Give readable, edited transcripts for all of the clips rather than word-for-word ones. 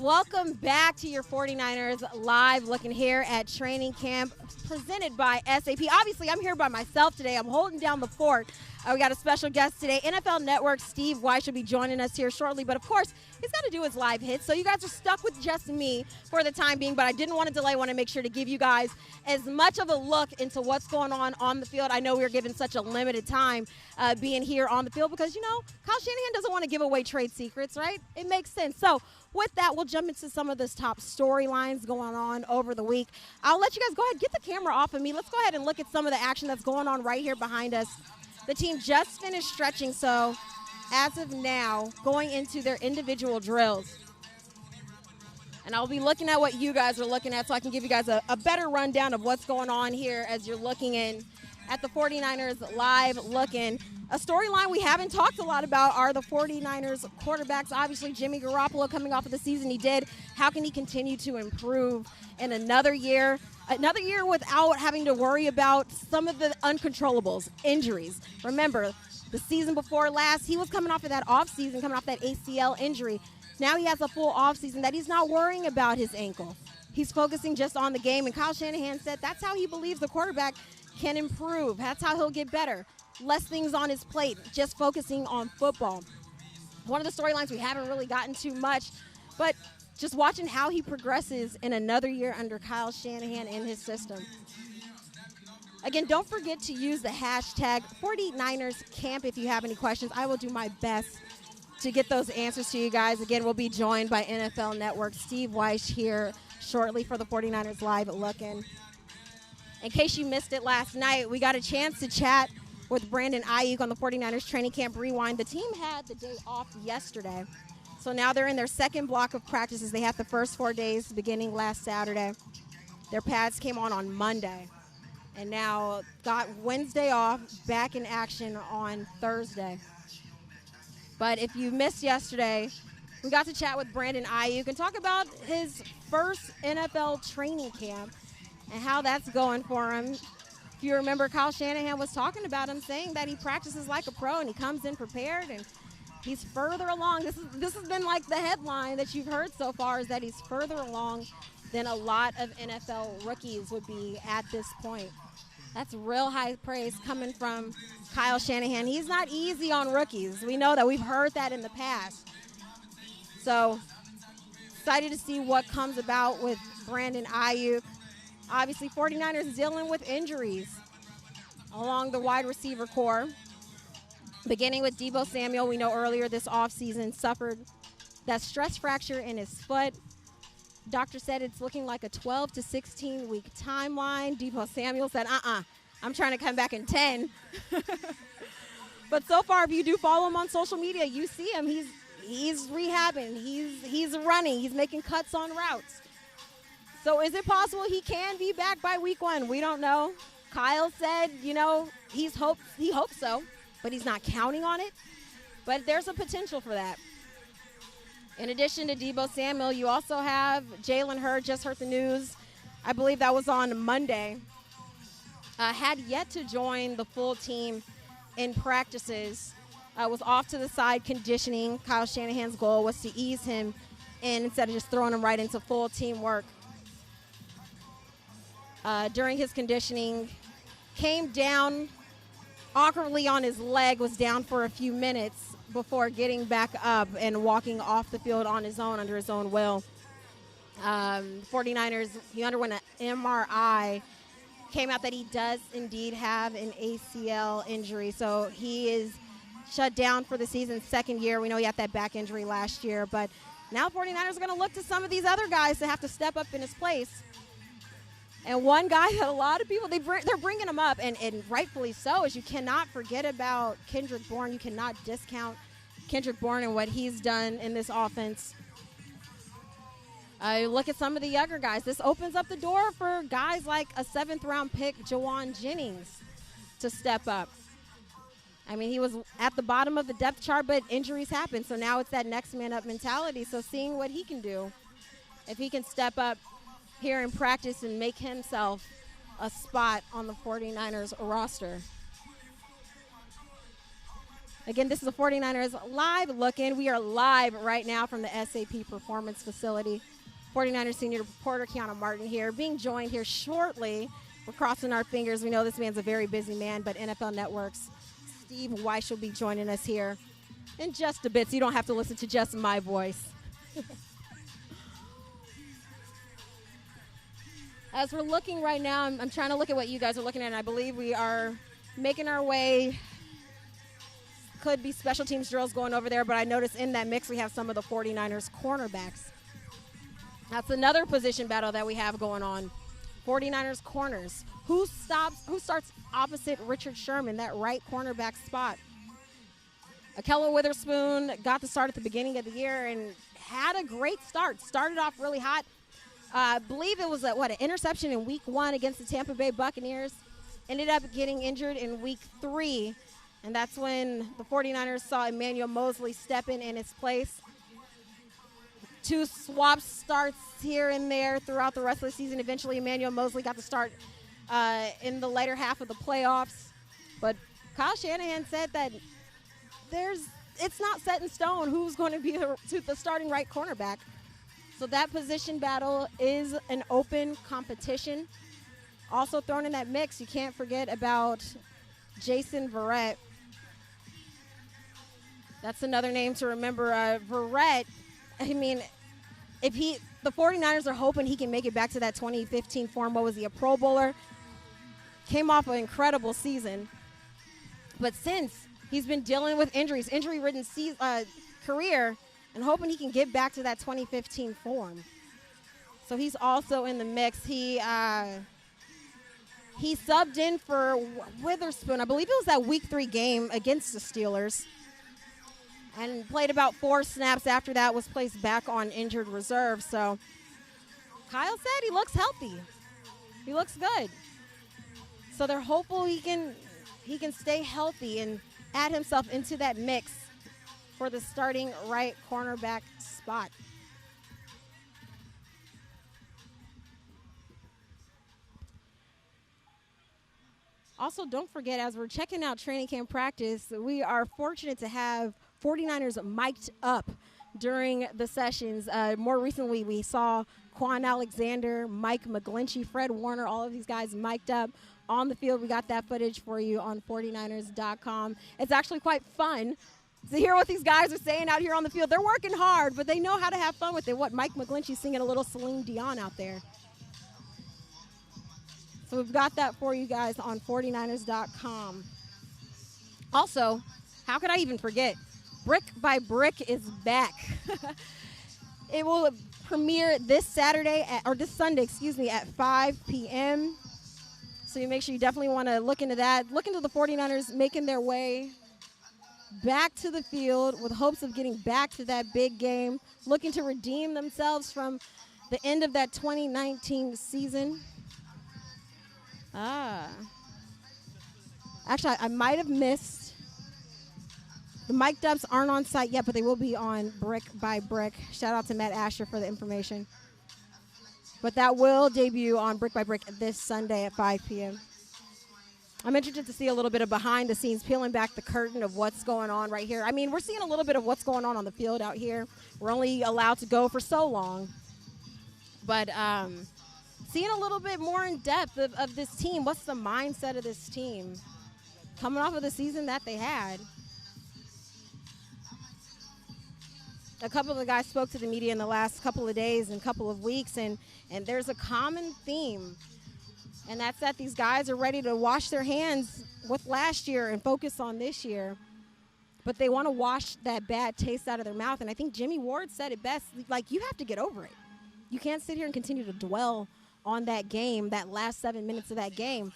Welcome back to your 49ers Live, looking here at training camp presented by SAP. Obviously, I'm here by myself today. I'm holding down the fort. We got a special guest today. NFL Network Steve Weiss will be joining us here shortly. But, of course, he's got to do his live hits. So you guys are stuck with just me for the time being. But I didn't want to delay. I want to make sure to give you guys as much of a look into what's going on the field. I know we were given such a limited time being here on the field because, you know, Kyle Shanahan doesn't want to give away trade secrets, right? It makes sense. So with that, we'll jump into some of this top storylines going on over the week. I'll let you guys go ahead, get the camera off of me. Let's go ahead and look at some of the action that's going on right here behind us. The team just finished stretching, so as of now, going into their individual drills. And I'll be looking at what you guys are looking at so I can give you guys a better rundown of what's going on here as you're looking in at the 49ers Live looking. A storyline we haven't talked a lot about are the 49ers quarterbacks. Obviously, Jimmy Garoppolo coming off of the season he did. How can he continue to improve in another year? Another year without having to worry about some of the uncontrollables, injuries. Remember, the season before last, he was coming off of that offseason, coming off that ACL injury. Now he has a full offseason that he's not worrying about his ankle. He's focusing just on the game, and Kyle Shanahan said that's how he believes the quarterback can improve. That's how he'll get better. Less things on his plate, just focusing on football. One of the storylines we haven't really gotten to much, but just watching how he progresses in another year under Kyle Shanahan in his system. Again, don't forget to use the hashtag 49ersCamp if you have any questions. I will do my best to get those answers to you guys. Again, we'll be joined by NFL Network Steve Weiss here shortly for the 49ers Live looking. In case you missed it last night, we got a chance to chat with Brandon Aiyuk on the 49ers Training Camp Rewind. The team had the day off yesterday, so now they're in their second block of practices. They had the first 4 days beginning last Saturday. Their pads came on Monday, and now got Wednesday off, back in action on Thursday. But if you missed yesterday, we got to chat with Brandon Aiyuk and talk about his first NFL training camp and how that's going for him. If you remember, Kyle Shanahan was talking about him, saying that he practices like a pro and he comes in prepared and he's further along. This has been like the headline that you've heard so far, is that he's further along than a lot of NFL rookies would be at this point. That's real high praise coming from Kyle Shanahan. He's not easy on rookies. We know that. We've heard that in the past. So excited to see what comes about with Brandon Aiyuk. Obviously, 49ers dealing with injuries along the wide receiver core. Beginning with Deebo Samuel, we know earlier this offseason suffered that stress fracture in his foot. Doctor said it's looking like a 12 to 16-week timeline. Deebo Samuel said, I'm trying to come back in 10. But so far, if you do follow him on social media, you see him. He's rehabbing. He's running. He's making cuts on routes. So is it possible he can be back by week 1? We don't know. Kyle said, you know, he hopes so, but he's not counting on it. But there's a potential for that. In addition to Deebo Samuel, you also have Jalen Hurd, just heard the news. I believe that was on Monday. Had yet to join the full team in practices. Was off to the side conditioning. Kyle Shanahan's goal was to ease him in instead of just throwing him right into full team work. During his conditioning, came down awkwardly on his leg, was down for a few minutes before getting back up and walking off the field on his own, under his own will. 49ers, he underwent an MRI. Came out that he does indeed have an ACL injury, so he is shut down for the season, second year. We know he had that back injury last year, but now 49ers are going to look to some of these other guys to have to step up in his place. And one guy that a lot of people, they're bringing him up, and rightfully so, is you cannot forget about Kendrick Bourne. You cannot discount Kendrick Bourne and what he's done in this offense. Look at some of the younger guys. This opens up the door for guys like a 7th-round pick, Jawan Jennings, to step up. I mean, he was at the bottom of the depth chart, but injuries happen. So now it's that next man up mentality. So seeing what he can do, if he can step up here in practice and make himself a spot on the 49ers roster. Again, this is the 49ers live look-in. We are live right now from the SAP Performance Facility. 49ers senior reporter Keiana Martin here, being joined here shortly. We're crossing our fingers. We know this man's a very busy man, but NFL Network's Steve Weiss will be joining us here in just a bit, so you don't have to listen to just my voice. As we're looking right now, I'm trying to look at what you guys are looking at, and I believe we are making our way. Could be special teams drills going over there, but I noticed in that mix we have some of the 49ers cornerbacks. That's another position battle that we have going on. 49ers corners. Who starts opposite Richard Sherman, that right cornerback spot? Ahkello Witherspoon got the start at the beginning of the year and had a great start. Started off really hot. I believe it was an interception in week 1 against the Tampa Bay Buccaneers. Ended up getting injured in week 3. And that's when the 49ers saw Emmanuel Moseley step in its place. 2 swap starts here and there throughout the rest of the season. Eventually, Emmanuel Moseley got the start in the later half of the playoffs. But Kyle Shanahan said that it's not set in stone who's going to be the starting right cornerback. So that position battle is an open competition. Also thrown in that mix, you can't forget about Jason Verrett. That's another name to remember. Verrett, I mean, the 49ers are hoping he can make it back to that 2015 form. What was he, a Pro Bowler? Came off an incredible season. But since he's been dealing with injuries, injury-ridden career, and hoping he can get back to that 2015 form. So he's also in the mix. He subbed in for Witherspoon. I believe it was that week 3 game against the Steelers. And played about 4 snaps after that, was placed back on injured reserve. So Kyle said he looks healthy. He looks good. So they're hopeful he can stay healthy and add himself into that mix for the starting right cornerback spot. Also, don't forget, as we're checking out training camp practice, we are fortunate to have 49ers mic'd up during the sessions. More recently, we saw Quan Alexander, Mike McGlinchey, Fred Warner, all of these guys mic'd up on the field. We got that footage for you on 49ers.com. It's actually quite fun to hear what these guys are saying out here on the field. They're working hard, but they know how to have fun with it. Mike McGlinchey singing a little Celine Dion out there. So we've got that for you guys on 49ers.com. Also, how could I even forget? Brick by Brick is back. It will premiere this Sunday, at 5 p.m. So you make sure you definitely want to look into that. Look into the 49ers making their way back to the field with hopes of getting back to that big game, looking to redeem themselves from the end of that 2019 season. Actually, I might have missed. The mic dubs aren't on site yet, but they will be on Brick by Brick. Shout out to Matt Asher for the information. But that will debut on Brick by Brick this Sunday at 5 p.m. I'm interested to see a little bit of behind the scenes, peeling back the curtain of what's going on right here. I mean, we're seeing a little bit of what's going on the field out here. We're only allowed to go for so long. But seeing a little bit more in depth of this team. What's the mindset of this team coming off of the season that they had? A couple of the guys spoke to the media in the last couple of days and couple of weeks, and there's a common theme, and that's that these guys are ready to wash their hands with last year and focus on this year, but they want to wash that bad taste out of their mouth. And I think Jimmy Ward said it best, like, you have to get over it. You can't sit here and continue to dwell on that game, that last 7 minutes of that game.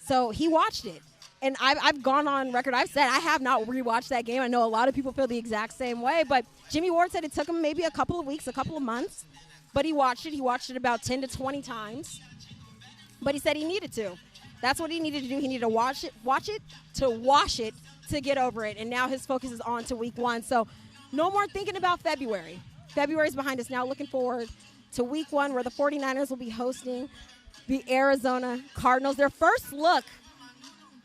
So he watched it. And I've gone on record. I've said I have not rewatched that game. I know a lot of people feel the exact same way. But Jimmy Ward said it took him maybe a couple of weeks, a couple of months. But he watched it. He watched it about 10 to 20 times. But he said he needed to. That's what he needed to do. He needed to watch it, to wash it, to get over it. And now his focus is on to week 1. So no more thinking about February. February's behind us now. Looking forward to week 1, where the 49ers will be hosting the Arizona Cardinals. Their first look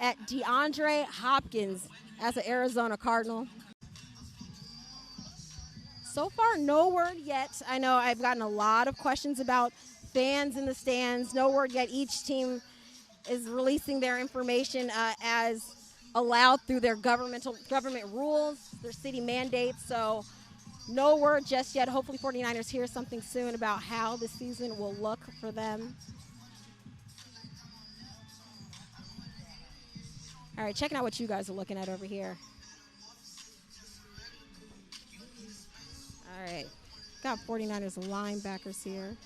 at DeAndre Hopkins. as an Arizona Cardinal. So far, no word yet. I know I've gotten a lot of questions about fans in the stands. No word yet. Each team is releasing their information as allowed through their government rules, their city mandates. So no word just yet. Hopefully 49ers hear something soon about how the season will look for them. All right, checking out what you guys are looking at over here. All right, got 49ers linebackers here.